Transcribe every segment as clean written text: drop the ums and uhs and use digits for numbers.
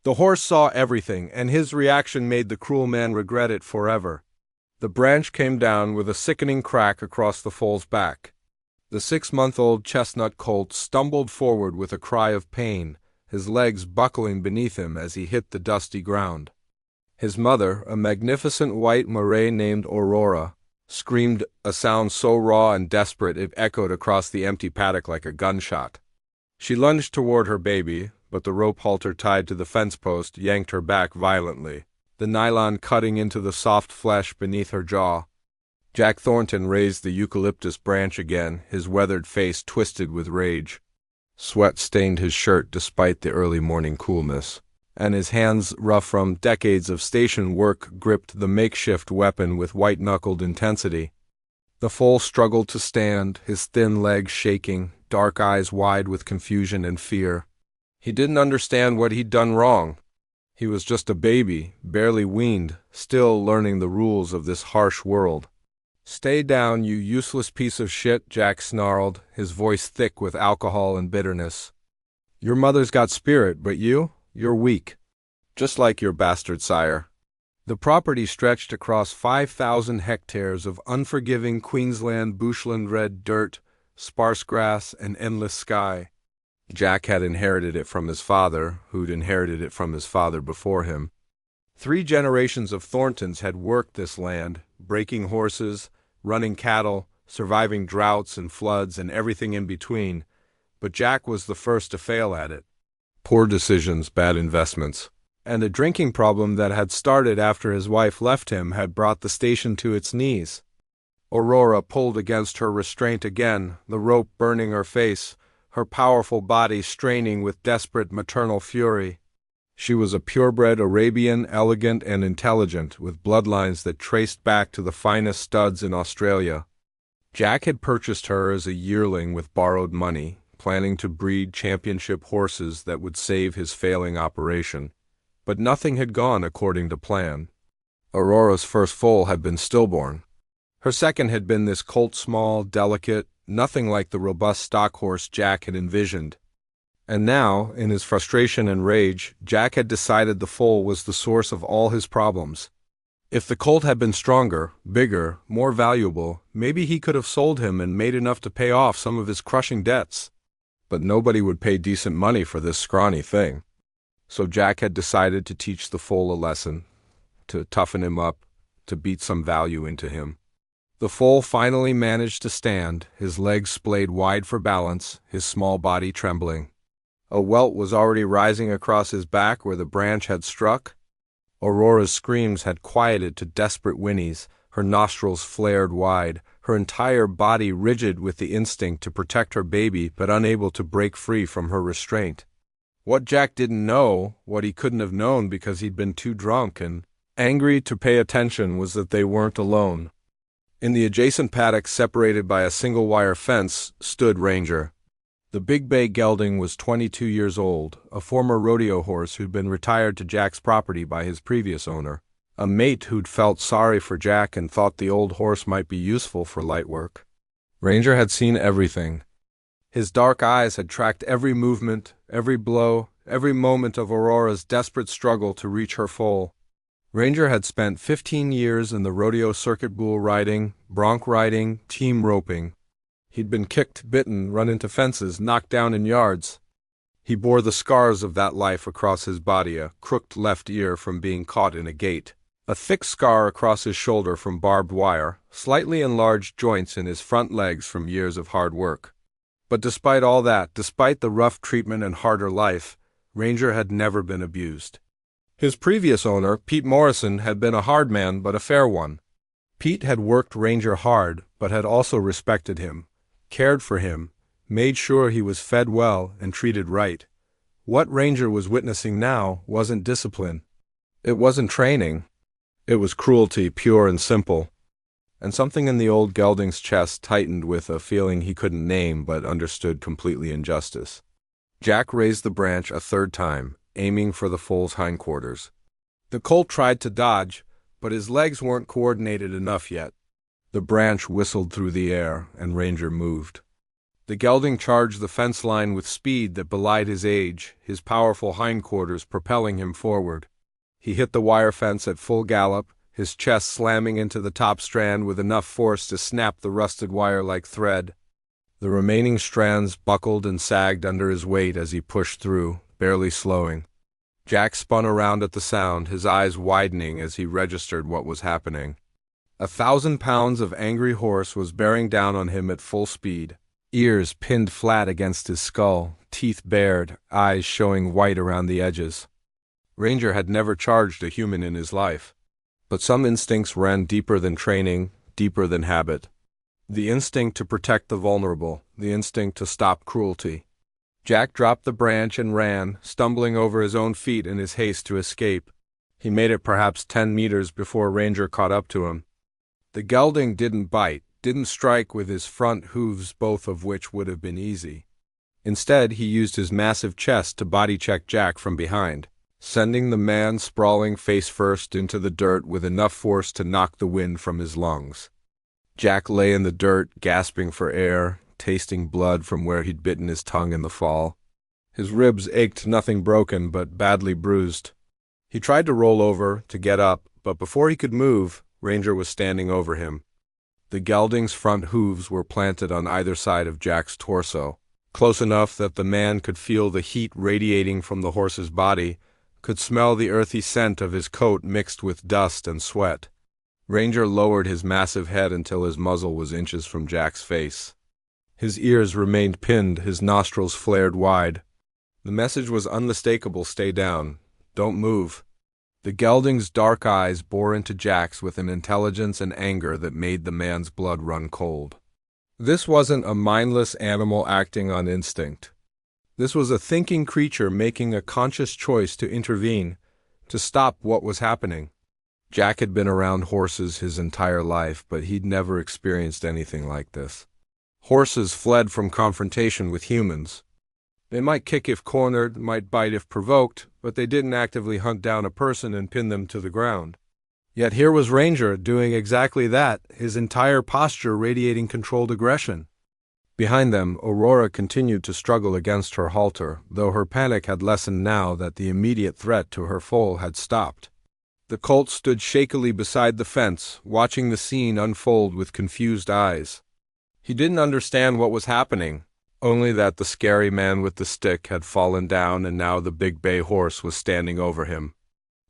The horse saw everything, and his reaction made the cruel man regret it forever. The branch came down with a sickening crack across the foal's back. The 6-month-old chestnut colt stumbled forward with a cry of pain, his legs buckling beneath him as he hit the dusty ground. His mother, a magnificent white Marais named Aurora, screamed, a sound so raw and desperate it echoed across the empty paddock like a gunshot. She lunged toward her baby, but the rope halter tied to the fence post yanked her back violently, the nylon cutting into the soft flesh beneath her jaw. Jack Thornton raised the eucalyptus branch again, his weathered face twisted with rage. Sweat stained his shirt despite the early morning coolness, and his hands, rough from decades of station work, gripped the makeshift weapon with white-knuckled intensity. The foal struggled to stand, his thin legs shaking, dark eyes wide with confusion and fear. He didn't understand what he'd done wrong. He was just a baby, barely weaned, still learning the rules of this harsh world. "Stay down, you useless piece of shit," Jack snarled, his voice thick with alcohol and bitterness. "Your mother's got spirit, but you're weak. Just like your bastard sire." The property stretched across 5,000 hectares of unforgiving Queensland bushland red dirt, sparse grass, and endless sky. Jack had inherited it from his father, who'd inherited it from his father before him. 3 generations of Thorntons had worked this land, breaking horses, running cattle, surviving droughts and floods and everything in between, but Jack was the first to fail at it. Poor decisions, bad investments, and a drinking problem that had started after his wife left him had brought the station to its knees. Aurora pulled against her restraint again, the rope burning her face, her powerful body straining with desperate maternal fury. She was a purebred Arabian, elegant and intelligent, with bloodlines that traced back to the finest studs in Australia. Jack had purchased her as a yearling with borrowed money, planning to breed championship horses that would save his failing operation. But nothing had gone according to plan. Aurora's first foal had been stillborn. Her second had been this colt, small, delicate, nothing like the robust stock horse Jack had envisioned. And now, in his frustration and rage, Jack had decided the foal was the source of all his problems. If the colt had been stronger, bigger, more valuable, maybe he could have sold him and made enough to pay off some of his crushing debts. But nobody would pay decent money for this scrawny thing. So Jack had decided to teach the foal a lesson, to toughen him up, to beat some value into him. The foal finally managed to stand, his legs splayed wide for balance, his small body trembling. A welt was already rising across his back where the branch had struck. Aurora's screams had quieted to desperate whinnies, her nostrils flared wide, her entire body rigid with the instinct to protect her baby but unable to break free from her restraint. What Jack didn't know, what he couldn't have known because he'd been too drunk and angry to pay attention, was that they weren't alone. In the adjacent paddock, separated by a single-wire fence, stood Ranger. The big bay gelding was 22 years old, a former rodeo horse who'd been retired to Jack's property by his previous owner, a mate who'd felt sorry for Jack and thought the old horse might be useful for light work. Ranger had seen everything. His dark eyes had tracked every movement, every blow, every moment of Aurora's desperate struggle to reach her foal. Ranger had spent 15 years in the rodeo circuit, bull riding, bronc riding, team roping. He'd been kicked, bitten, run into fences, knocked down in yards. He bore the scars of that life across his body, a crooked left ear from being caught in a gate, a thick scar across his shoulder from barbed wire, slightly enlarged joints in his front legs from years of hard work. But despite all that, despite the rough treatment and harder life, Ranger had never been abused. His previous owner, Pete Morrison, had been a hard man but a fair one. Pete had worked Ranger hard, but had also respected him, cared for him, made sure he was fed well and treated right. What Ranger was witnessing now wasn't discipline. It wasn't training. It was cruelty, pure and simple. And something in the old gelding's chest tightened with a feeling he couldn't name but understood completely injustice. Jack raised the branch a third time, aiming for the foal's hindquarters. The colt tried to dodge, but his legs weren't coordinated enough yet. The branch whistled through the air, and Ranger moved. The gelding charged the fence line with speed that belied his age, his powerful hindquarters propelling him forward. He hit the wire fence at full gallop, his chest slamming into the top strand with enough force to snap the rusted wire like thread. The remaining strands buckled and sagged under his weight as he pushed through, barely slowing. Jack spun around at the sound, his eyes widening as he registered what was happening. 1,000 pounds of angry horse was bearing down on him at full speed. Ears pinned flat against his skull, teeth bared, eyes showing white around the edges. Ranger had never charged a human in his life. But some instincts ran deeper than training, deeper than habit. The instinct to protect the vulnerable, the instinct to stop cruelty. Jack dropped the branch and ran, stumbling over his own feet in his haste to escape. He made it perhaps 10 meters before Ranger caught up to him. The gelding didn't bite, didn't strike with his front hooves, both of which would have been easy. Instead, he used his massive chest to body-check Jack from behind, sending the man sprawling face first into the dirt with enough force to knock the wind from his lungs. Jack lay in the dirt, gasping for air, tasting blood from where he'd bitten his tongue in the fall. His ribs ached, nothing broken, but badly bruised. He tried to roll over, to get up, but before he could move, Ranger was standing over him. The gelding's front hooves were planted on either side of Jack's torso, close enough that the man could feel the heat radiating from the horse's body, could smell the earthy scent of his coat mixed with dust and sweat. Ranger lowered his massive head until his muzzle was inches from Jack's face. His ears remained pinned, his nostrils flared wide. The message was unmistakable: stay down. Don't move. The gelding's dark eyes bore into Jack's with an intelligence and anger that made the man's blood run cold. This wasn't a mindless animal acting on instinct. This was a thinking creature making a conscious choice to intervene, to stop what was happening. Jack had been around horses his entire life, but he'd never experienced anything like this. Horses fled from confrontation with humans. They might kick if cornered, might bite if provoked, but they didn't actively hunt down a person and pin them to the ground. Yet here was Ranger doing exactly that, his entire posture radiating controlled aggression. Behind them, Aurora continued to struggle against her halter, though her panic had lessened now that the immediate threat to her foal had stopped. The colt stood shakily beside the fence, watching the scene unfold with confused eyes. He didn't understand what was happening, only that the scary man with the stick had fallen down and now the big bay horse was standing over him.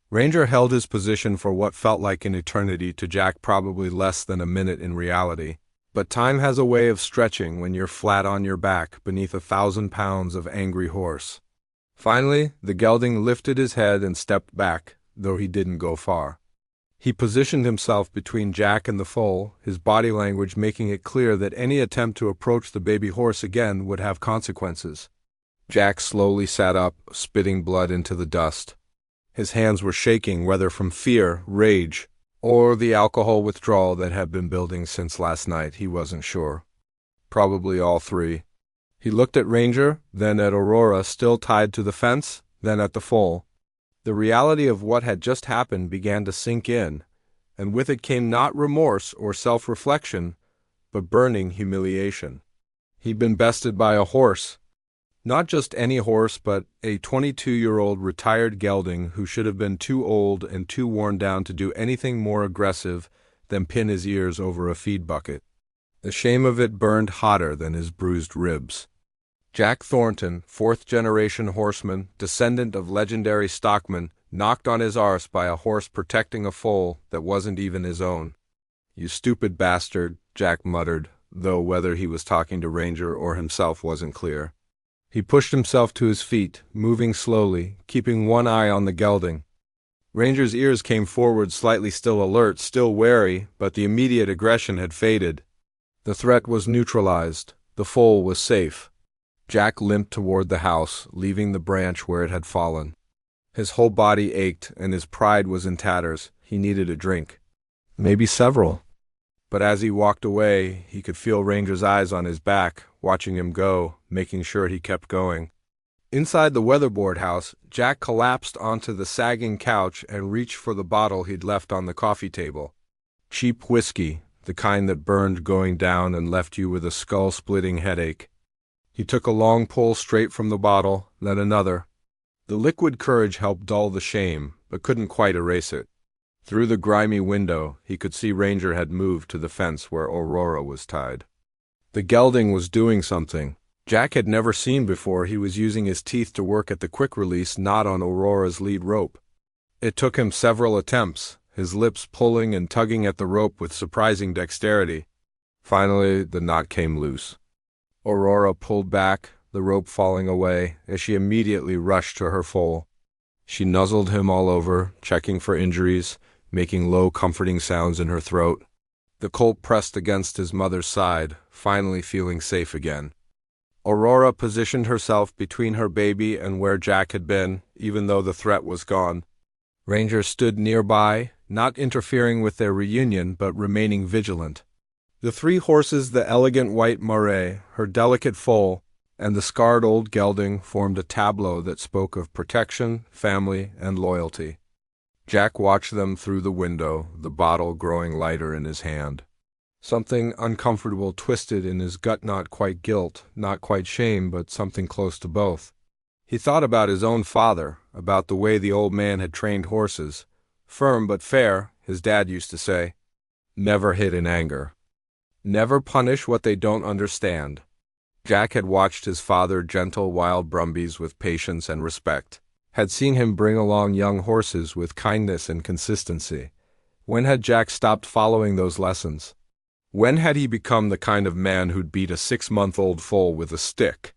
Ranger held his position for what felt like an eternity to Jack, probably less than a minute in reality. But time has a way of stretching when you're flat on your back beneath 1,000 pounds of angry horse. Finally, the gelding lifted his head and stepped back, though he didn't go far. He positioned himself between Jack and the foal, his body language making it clear that any attempt to approach the baby horse again would have consequences. Jack slowly sat up, spitting blood into the dust. His hands were shaking, whether from fear, rage, or the alcohol withdrawal that had been building since last night, he wasn't sure. Probably all three. He looked at Ranger, then at Aurora still tied to the fence, then at the foal. The reality of what had just happened began to sink in, and with it came not remorse or self-reflection, but burning humiliation. He'd been bested by a horse. Not just any horse, but a 22-year-old retired gelding who should have been too old and too worn down to do anything more aggressive than pin his ears over a feed bucket. The shame of it burned hotter than his bruised ribs. Jack Thornton, fourth-generation horseman, descendant of legendary stockmen, knocked on his arse by a horse protecting a foal that wasn't even his own. "You stupid bastard," Jack muttered, though whether he was talking to Ranger or himself wasn't clear. He pushed himself to his feet, moving slowly, keeping one eye on the gelding. Ranger's ears came forward slightly, still alert, still wary, but the immediate aggression had faded. The threat was neutralized. The foal was safe. Jack limped toward the house, leaving the branch where it had fallen. His whole body ached, and his pride was in tatters. He needed a drink. Maybe several. But as he walked away, he could feel Ranger's eyes on his back, watching him go, making sure he kept going. Inside the weatherboard house, Jack collapsed onto the sagging couch and reached for the bottle he'd left on the coffee table. Cheap whiskey, the kind that burned going down and left you with a skull-splitting headache. He took a long pull straight from the bottle, then another. The liquid courage helped dull the shame, but couldn't quite erase it. Through the grimy window, he could see Ranger had moved to the fence where Aurora was tied. The gelding was doing something Jack had never seen before. He was using his teeth to work at the quick-release knot on Aurora's lead rope. It took him several attempts, his lips pulling and tugging at the rope with surprising dexterity. Finally, the knot came loose. Aurora pulled back, the rope falling away, as she immediately rushed to her foal. She nuzzled him all over, checking for injuries, making low, comforting sounds in her throat. The colt pressed against his mother's side, finally feeling safe again. Aurora positioned herself between her baby and where Jack had been, even though the threat was gone. Ranger stood nearby, not interfering with their reunion, but remaining vigilant. The three horses, the elegant white Marais, her delicate foal, and the scarred old gelding, formed a tableau that spoke of protection, family, and loyalty. Jack watched them through the window, the bottle growing lighter in his hand. Something uncomfortable twisted in his gut, not quite guilt, not quite shame, but something close to both. He thought about his own father, about the way the old man had trained horses. Firm but fair, his dad used to say. Never hit in anger. Never punish what they don't understand. Jack had watched his father gentle wild brumbies with patience and respect, had seen him bring along young horses with kindness and consistency. When had Jack stopped following those lessons? When had he become the kind of man who'd beat a 6-month-old foal with a stick?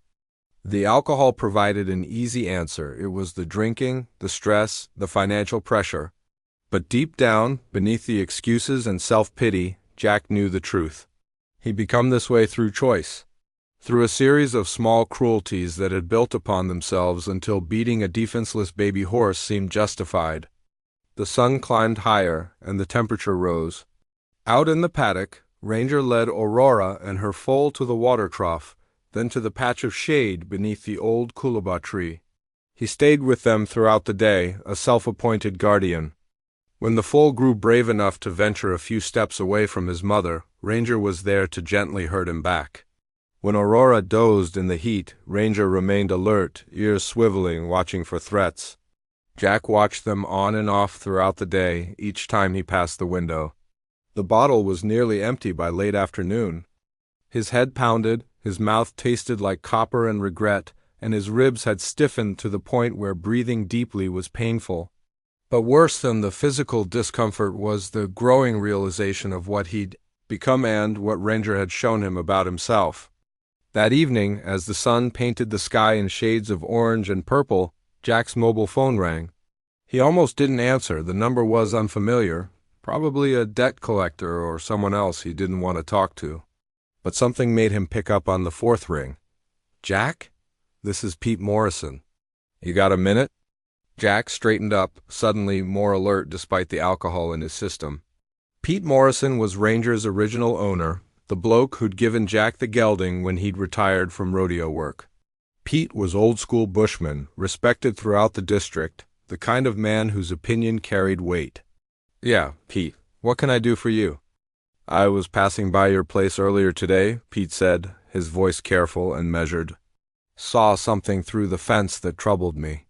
The alcohol provided an easy answer. It was the drinking, the stress, the financial pressure. But deep down, beneath the excuses and self-pity, Jack knew the truth. He'd become this way through choice, through a series of small cruelties that had built upon themselves until beating a defenseless baby horse seemed justified. The sun climbed higher, and the temperature rose. Out in the paddock, Ranger led Aurora and her foal to the water trough, then to the patch of shade beneath the old coolabah tree. He stayed with them throughout the day, a self-appointed guardian. When the foal grew brave enough to venture a few steps away from his mother, Ranger was there to gently herd him back. When Aurora dozed in the heat, Ranger remained alert, ears swiveling, watching for threats. Jack watched them on and off throughout the day, each time he passed the window. The bottle was nearly empty by late afternoon. His head pounded, his mouth tasted like copper and regret, and his ribs had stiffened to the point where breathing deeply was painful. But worse than the physical discomfort was the growing realization of what he'd become and what Ranger had shown him about himself. That evening, as the sun painted the sky in shades of orange and purple, Jack's mobile phone rang. He almost didn't answer. The number was unfamiliar, probably a debt collector or someone else he didn't want to talk to. But something made him pick up on the fourth ring. Jack? This is Pete Morrison. You got a minute? Jack straightened up, suddenly more alert despite the alcohol in his system. Pete Morrison was Ranger's original owner, the bloke who'd given Jack the gelding when he'd retired from rodeo work. Pete was old-school bushman, respected throughout the district, the kind of man whose opinion carried weight. Yeah, Pete, what can I do for you? I was passing by your place earlier today, Pete said, his voice careful and measured. Saw something through the fence that troubled me.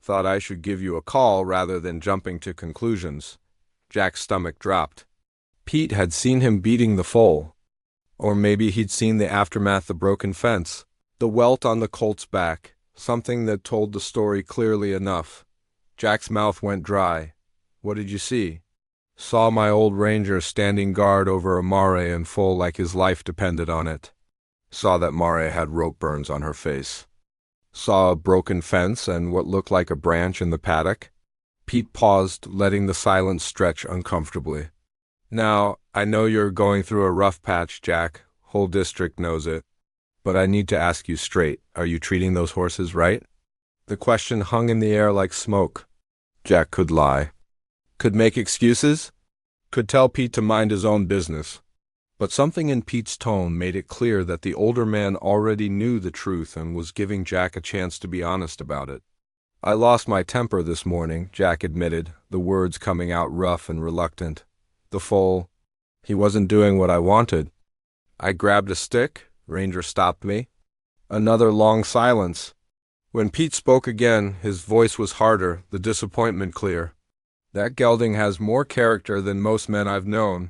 Thought I should give you a call rather than jumping to conclusions. Jack's stomach dropped. Pete had seen him beating the foal. Or maybe he'd seen the aftermath, the broken fence, the welt on the colt's back, something that told the story clearly enough. Jack's mouth went dry. What did you see? Saw my old Ranger standing guard over a Marais and foal like his life depended on it. Saw that Marais had rope burns on her face. Saw a broken fence and what looked like a branch in the paddock. Pete paused, letting the silence stretch uncomfortably. Now, I know you're going through a rough patch, Jack. Whole district knows it. But I need to ask you straight. Are you treating those horses right? The question hung in the air like smoke. Jack could lie. Could make excuses. Could tell Pete to mind his own business. But something in Pete's tone made it clear that the older man already knew the truth and was giving Jack a chance to be honest about it. I lost my temper this morning, Jack admitted, the words coming out rough and reluctant. The foal. He wasn't doing what I wanted. I grabbed a stick. Ranger stopped me. Another long silence. When Pete spoke again, his voice was harder, the disappointment clear. That gelding has more character than most men I've known.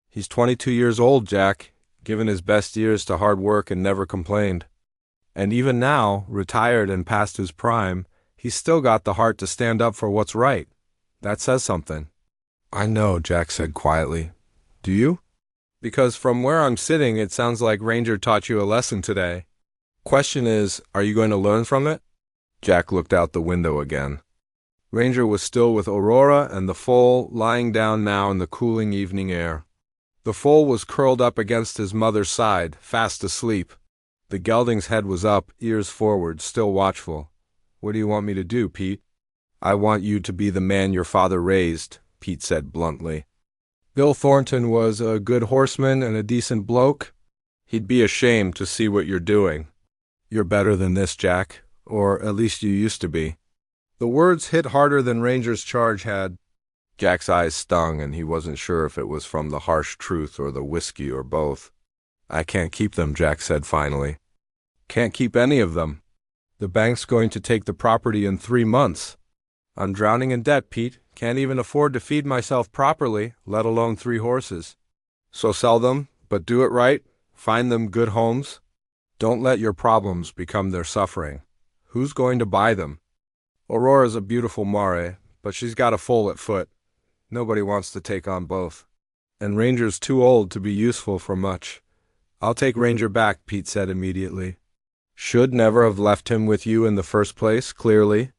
He's 22 years old, Jack, given his best years to hard work and never complained. And even now, retired and past his prime, he's still got the heart to stand up for what's right. That says something. I know, Jack said quietly. Do you? Because from where I'm sitting, it sounds like Ranger taught you a lesson today. Question is, are you going to learn from it? Jack looked out the window again. Ranger was still with Aurora and the foal lying down now in the cooling evening air. The foal was curled up against his mother's side, fast asleep. The gelding's head was up, ears forward, still watchful. What do you want me to do, Pete? I want you to be the man your father raised, Pete said bluntly. Bill Thornton was a good horseman and a decent bloke. He'd be ashamed to see what you're doing. You're better than this, Jack, or at least you used to be. The words hit harder than Ranger's charge had. Jack's eyes stung, and he wasn't sure if it was from the harsh truth or the whiskey or both. I can't keep them, Jack said finally. Can't keep any of them. The bank's going to take the property in 3 months. I'm drowning in debt, Pete. Can't even afford to feed myself properly, let alone 3 horses. So sell them, but do it right. Find them good homes. Don't let your problems become their suffering. Who's going to buy them? Aurora's a beautiful mare, but she's got a foal at foot. Nobody wants to take on both. And Ranger's too old to be useful for much. I'll take Ranger back, Pete said immediately. Should never have left him with you in the first place, clearly.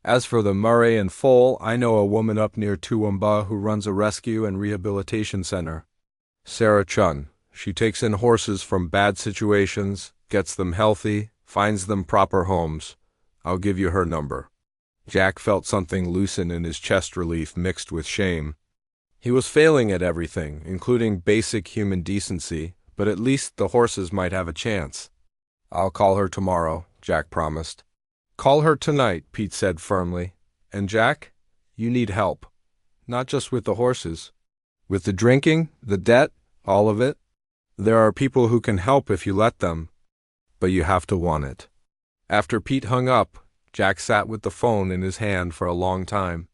As for the Murray and foal, I know a woman up near Toowoomba who runs a rescue and rehabilitation center. Sarah Chun. She takes in horses from bad situations, gets them healthy, finds them proper homes. I'll give you her number. Jack felt something loosen in his chest relief mixed with shame. He was failing at everything, including basic human decency, but at least the horses might have a chance. I'll call her tomorrow, Jack promised. Call her tonight, Pete said firmly. And Jack, you need help. Not just with the horses. With the drinking, the debt, all of it. There are people who can help if you let them, but you have to want it. After Pete hung up, Jack sat with the phone in his hand for a long time.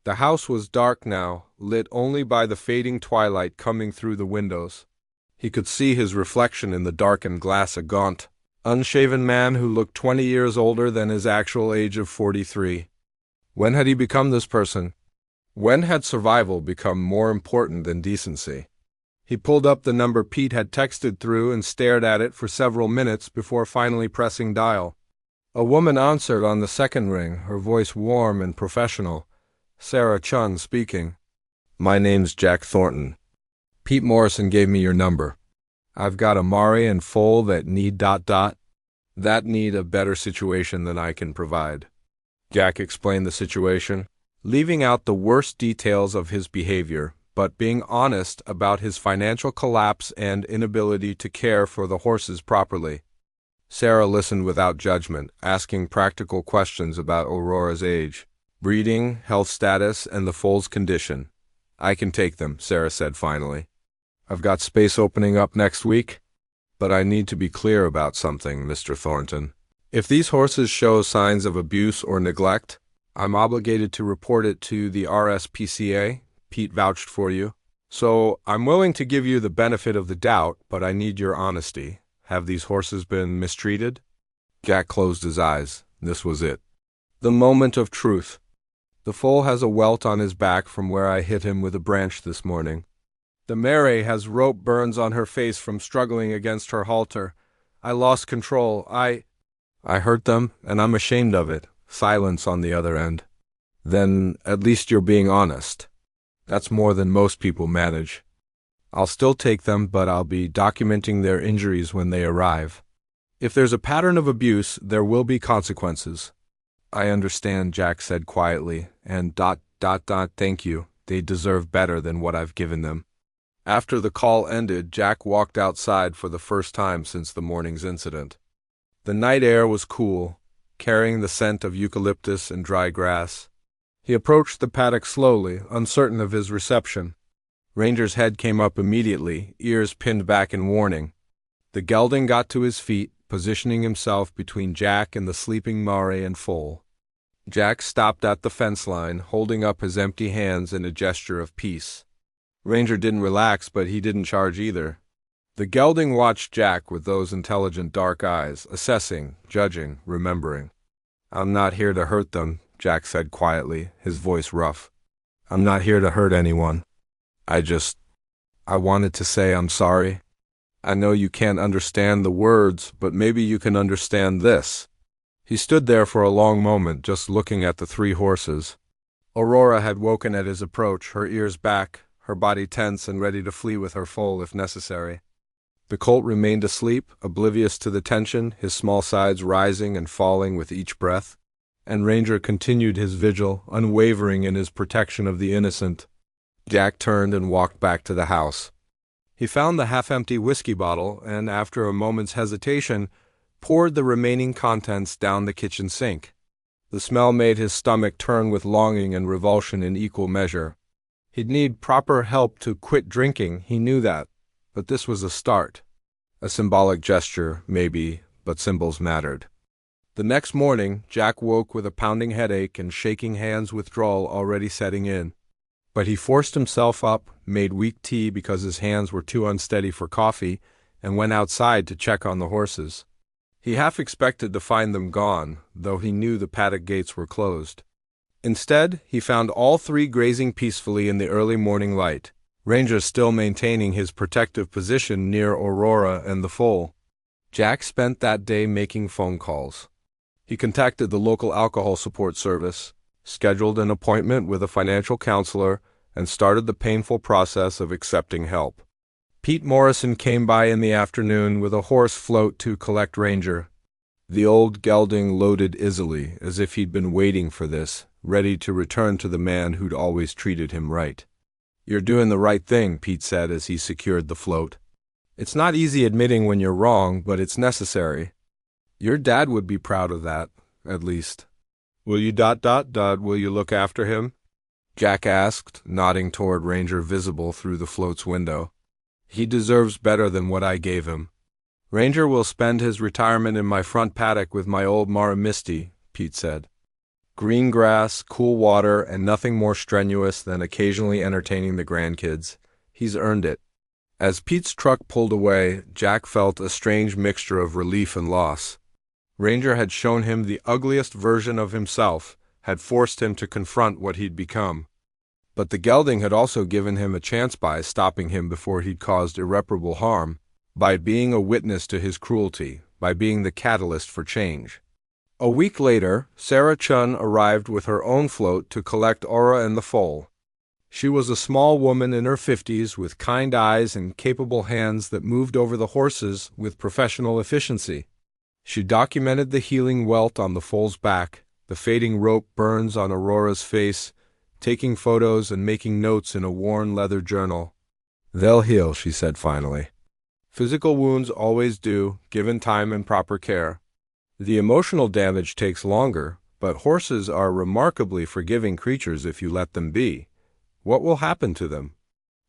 The house was dark now, lit only by the fading twilight coming through the windows. He could see his reflection in the darkened glass, a gaunt, unshaven man who looked 20 years older than his actual age of 43. When had he become this person? When had survival become more important than decency? He pulled up the number Pete had texted through and stared at it for several minutes before finally pressing dial. A woman answered on the second ring, her voice warm and professional. Sarah Chun speaking. My name's Jack Thornton. Pete Morrison gave me your number. I've got a mare and foal that need ... that need a better situation than I can provide. Jack explained the situation, leaving out the worst details of his behavior, but being honest about his financial collapse and inability to care for the horses properly. Sarah listened without judgment, asking practical questions about Aurora's age, breeding, health status, and the foal's condition. I can take them, Sarah said finally. I've got space opening up next week, but I need to be clear about something, Mr. Thornton. If these horses show signs of abuse or neglect, I'm obligated to report it to the RSPCA. Pete vouched for you. So I'm willing to give you the benefit of the doubt, but I need your honesty. Have these horses been mistreated? Jack closed his eyes. This was it. The moment of truth. The foal has a welt on his back from where I hit him with a branch this morning. The mare has rope burns on her face from struggling against her halter. I lost control. I hurt them, and I'm ashamed of it. Silence on the other end. Then at least you're being honest. That's more than most people manage. I'll still take them, but I'll be documenting their injuries when they arrive. If there's a pattern of abuse, there will be consequences. I understand, Jack said quietly, and ... thank you. They deserve better than what I've given them. After the call ended, Jack walked outside for the first time since the morning's incident. The night air was cool, carrying the scent of eucalyptus and dry grass. He approached the paddock slowly, uncertain of his reception. Ranger's head came up immediately, ears pinned back in warning. The gelding got to his feet, positioning himself between Jack and the sleeping Mare and foal. Jack stopped at the fence line, holding up his empty hands in a gesture of peace. Ranger didn't relax, but he didn't charge either. The gelding watched Jack with those intelligent dark eyes, assessing, judging, remembering. "I'm not here to hurt them," Jack said quietly, his voice rough. "I'm not here to hurt anyone. I wanted to say I'm sorry. I know you can't understand the words, but maybe you can understand this." He stood there for a long moment, just looking at the three horses. Aurora had woken at his approach, her ears back, her body tense and ready to flee with her foal if necessary. The colt remained asleep, oblivious to the tension, his small sides rising and falling with each breath. And Ranger continued his vigil, unwavering in his protection of the innocent. Jack turned and walked back to the house. He found the half-empty whiskey bottle and, after a moment's hesitation, poured the remaining contents down the kitchen sink. The smell made his stomach turn with longing and revulsion in equal measure. He'd need proper help to quit drinking, he knew that, but this was a start. A symbolic gesture, maybe, but symbols mattered. The next morning, Jack woke with a pounding headache and shaking hands withdrawal already setting in. But he forced himself up, made weak tea because his hands were too unsteady for coffee, and went outside to check on the horses. He half expected to find them gone, though he knew the paddock gates were closed. Instead, he found all three grazing peacefully in the early morning light, Ranger still maintaining his protective position near Aurora and the foal. Jack spent that day making phone calls. He contacted the local alcohol support service, scheduled an appointment with a financial counselor, and started the painful process of accepting help. Pete Morrison came by in the afternoon with a horse float to collect Ranger. The old gelding loaded easily, as if he'd been waiting for this, ready to return to the man who'd always treated him right. "You're doing the right thing," Pete said as he secured the float. "It's not easy admitting when you're wrong, but it's necessary. Your dad would be proud of that, at least. Will you ... will you look after him?" Jack asked, nodding toward Ranger visible through the float's window. "He deserves better than what I gave him. Ranger will spend his retirement in my front paddock with my old Mara Misty," Pete said. "Green grass, cool water, and nothing more strenuous than occasionally entertaining the grandkids. He's earned it." As Pete's truck pulled away, Jack felt a strange mixture of relief and loss. Ranger had shown him the ugliest version of himself, had forced him to confront what he'd become. But the gelding had also given him a chance by stopping him before he'd caused irreparable harm, by being a witness to his cruelty, by being the catalyst for change. A week later, Sarah Chun arrived with her own float to collect Aura and the foal. She was a small woman in her 50s with kind eyes and capable hands that moved over the horses with professional efficiency. She documented the healing welt on the foal's back, the fading rope burns on Aurora's face, taking photos and making notes in a worn leather journal. "They'll heal," she said finally. "Physical wounds always do, given time and proper care. The emotional damage takes longer, but horses are remarkably forgiving creatures if you let them be. What will happen to them?"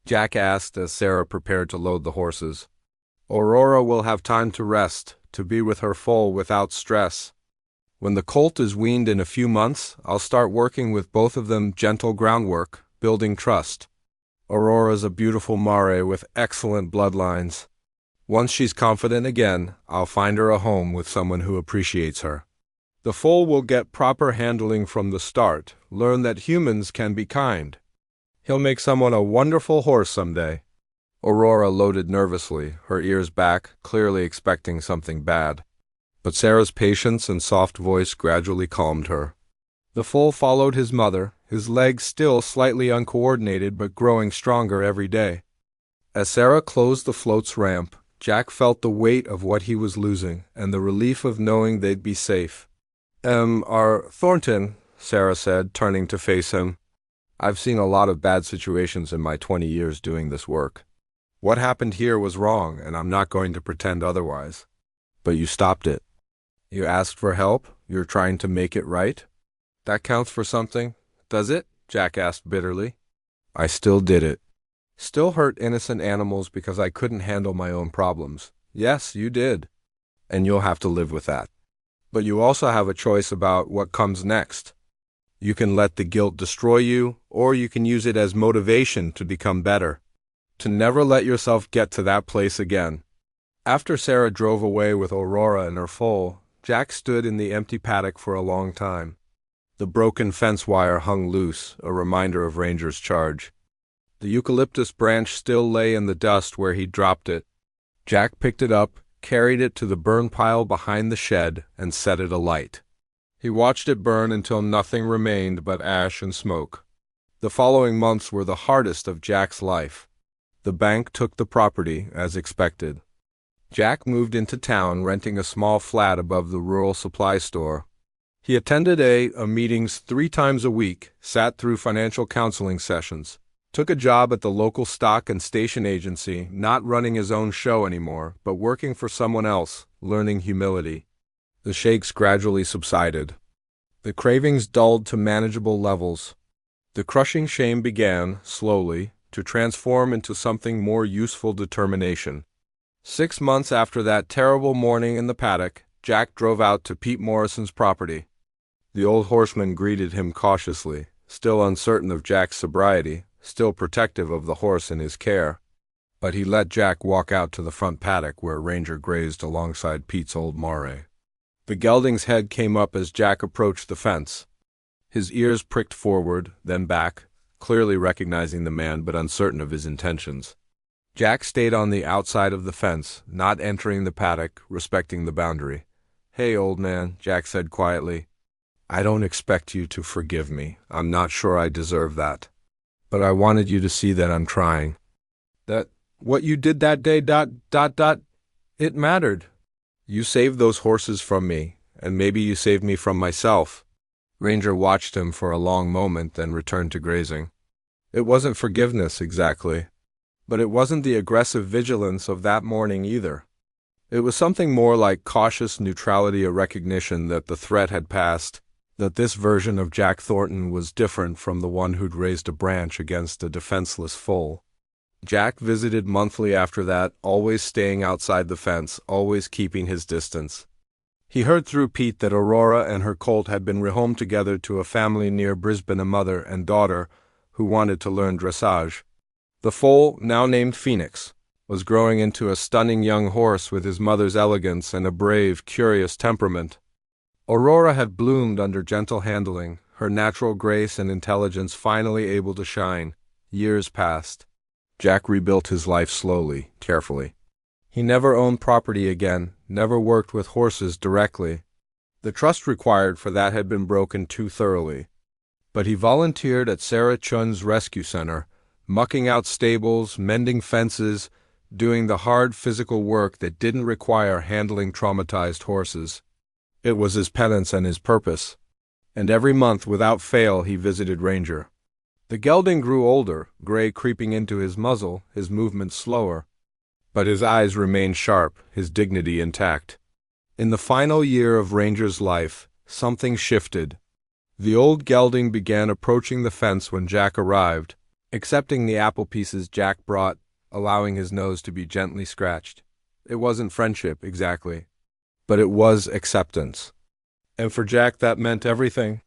Jack asked as Sarah prepared to load the horses. "Aurora will have time to rest, to be with her foal without stress. When the colt is weaned in a few months, I'll start working with both of them gentle groundwork, building trust. Aurora's a beautiful Mare with excellent bloodlines. Once she's confident again, I'll find her a home with someone who appreciates her. The foal will get proper handling from the start, learn that humans can be kind. He'll make someone a wonderful horse someday." Aurora loaded nervously, her ears back, clearly expecting something bad. But Sarah's patience and soft voice gradually calmed her. The foal followed his mother, his legs still slightly uncoordinated but growing stronger every day. As Sarah closed the float's ramp, Jack felt the weight of what he was losing and the relief of knowing they'd be safe. Thornton," Sarah said, turning to face him. "I've seen a lot of bad situations in my 20 years doing this work. What happened here was wrong, and I'm not going to pretend otherwise. But you stopped it. You asked for help. You're trying to make it right. That counts for something, does it?" Jack asked bitterly. "I still did it. Still hurt innocent animals because I couldn't handle my own problems. Yes, you did. and you'll have to live with that. But you also have a choice about what comes next. You can let the guilt destroy you, or you can use it as motivation to become better. To never let yourself get to that place again. After Sarah drove away with Aurora and her foal, Jack stood in the empty paddock for a long time. The broken fence wire hung loose, a reminder of Ranger's charge. The eucalyptus branch still lay in the dust where he'd dropped it. Jack picked it up, carried it to the burn pile behind the shed, and set it alight. He watched it burn until nothing remained but ash and smoke. The following months were the hardest of Jack's life. The bank took the property, as expected. Jack moved into town, renting a small flat above the rural supply store. He attended meetings 3 times a week, sat through financial counseling sessions, took a job at the local stock and station agency, not running his own show anymore, but working for someone else, learning humility. The shakes gradually subsided. The cravings dulled to manageable levels. The crushing shame began, slowly, to transform into something more useful determination. 6 months after that terrible morning in the paddock, Jack drove out to Pete Morrison's property. The old horseman greeted him cautiously, still uncertain of Jack's sobriety, still protective of the horse in his care. But he let Jack walk out to the front paddock where Ranger grazed alongside Pete's old mare. The gelding's head came up as Jack approached the fence. His ears pricked forward, then back, clearly recognizing the man but uncertain of his intentions. Jack stayed on the outside of the fence, not entering the paddock, respecting the boundary. "Hey, old man," Jack said quietly. "I don't expect you to forgive me. I'm not sure I deserve that. But I wanted you to see that I'm trying. That what you did that day, it mattered. You saved those horses from me, and maybe you saved me from myself." Ranger watched him for a long moment, then returned to grazing. It wasn't forgiveness, exactly. But it wasn't the aggressive vigilance of that morning either. It was something more like cautious neutrality, a recognition that the threat had passed, that this version of Jack Thornton was different from the one who'd raised a branch against a defenseless foal. Jack visited monthly after that, always staying outside the fence, always keeping his distance. He heard through Pete that Aurora and her colt had been rehomed together to a family near Brisbane, a mother and daughter who wanted to learn dressage. The foal, now named Phoenix, was growing into a stunning young horse with his mother's elegance and a brave, curious temperament. Aurora had bloomed under gentle handling, her natural grace and intelligence finally able to shine. Years passed. Jack rebuilt his life slowly, carefully. He never owned property again, never worked with horses directly. The trust required for that had been broken too thoroughly. But he volunteered at Sarah Chun's rescue center, mucking out stables, mending fences, doing the hard physical work that didn't require handling traumatized horses. It was his penance and his purpose. And every month, without fail, he visited Ranger. The gelding grew older, gray creeping into his muzzle, his movements slower. But his eyes remained sharp, his dignity intact. In the final year of Ranger's life, something shifted. The old gelding began approaching the fence when Jack arrived, accepting the apple pieces Jack brought, allowing his nose to be gently scratched. It wasn't friendship, exactly, but it was acceptance. And for Jack that meant everything.